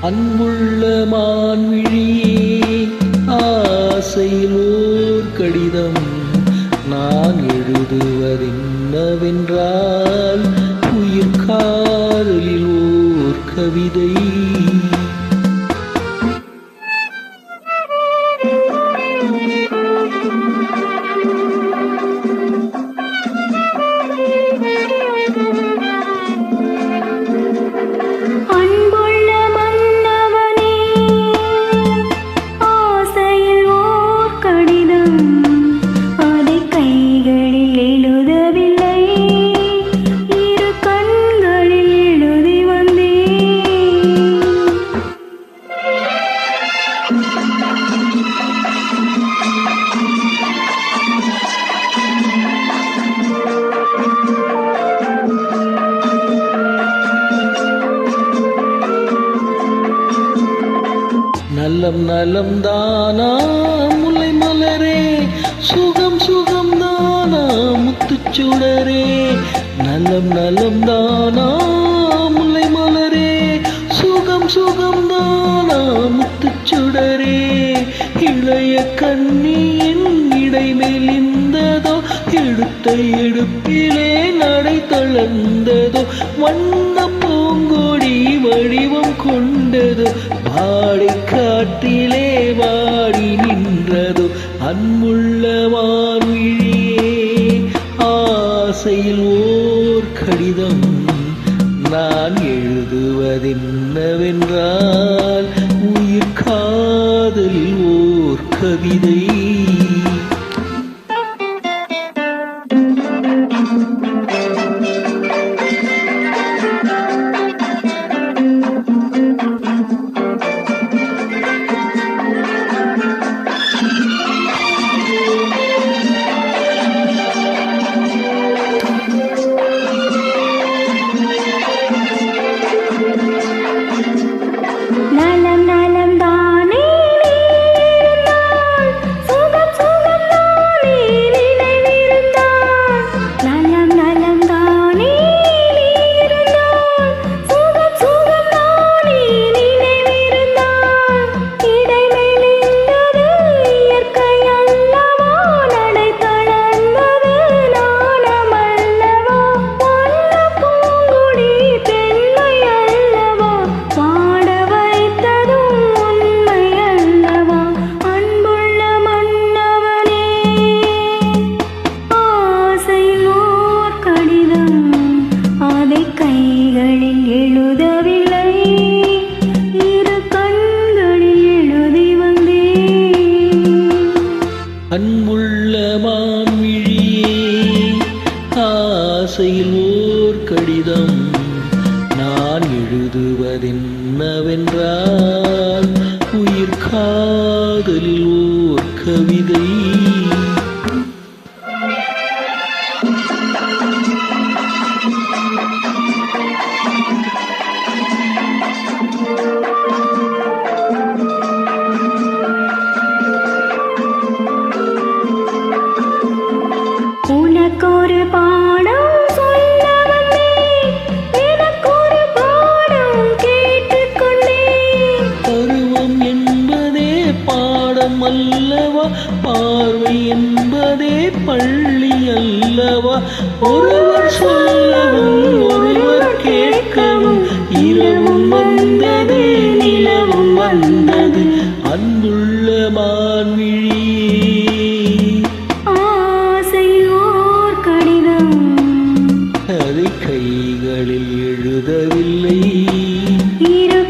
அன்புள்ள மான்விழியே, ஆசையில் ஓர் கடிதம் நான் எழுதுவதென்னவென்றால், உயிர் காதலில் ஓர் கவிதை. நலம் நலம் தானா முல்லை மலரே, சுகம் சுகம் தானா முத்துச்சுடரே. நலம் நலம் தானா முல்லை மலரே, சுகம் சுகம் தானா முத்துச்சுடரே. இளைய கண்ணியின் இடை மெலிந்ததோ, எடுத்த எடுப்பிலே நடை தளர்ந்ததோ. வண்ண பூங்கொடி வடிவம் கொண்டதோ, வாடை காட்டிலே வாடி நின்றதோ. அன்புள்ள மான்விழியே, ஆசையில் ஓர் கடிதம் நான் எழுதுவதென்னவென்றால், உயிர் காதலில் ஓர் கவிதை. அன்புள்ள மான்விழியே, ஆசையில் ஓர் கடிதம் நான் எழுதுவதென்னவென்றால், உயிர் காதலில் ஓர் கவிதை. உனக்கொரு பாடம் சொல்ல வந்தேன், எனக்கொரு பாடம் கேட்டுக்கொண்டேன். பருவம் என்பதே பாடம் அல்லவா, பார்வை என்பதே பள்ளி அல்லவா. ஒருவர் சொல்லவும் ஒருவர் கேட்கவும், இரவும் வந்தது நிலவும் வந்தது. அன்புள்ள மான்விழியே, அதை கைகளில் எழுதவில்லை, இரு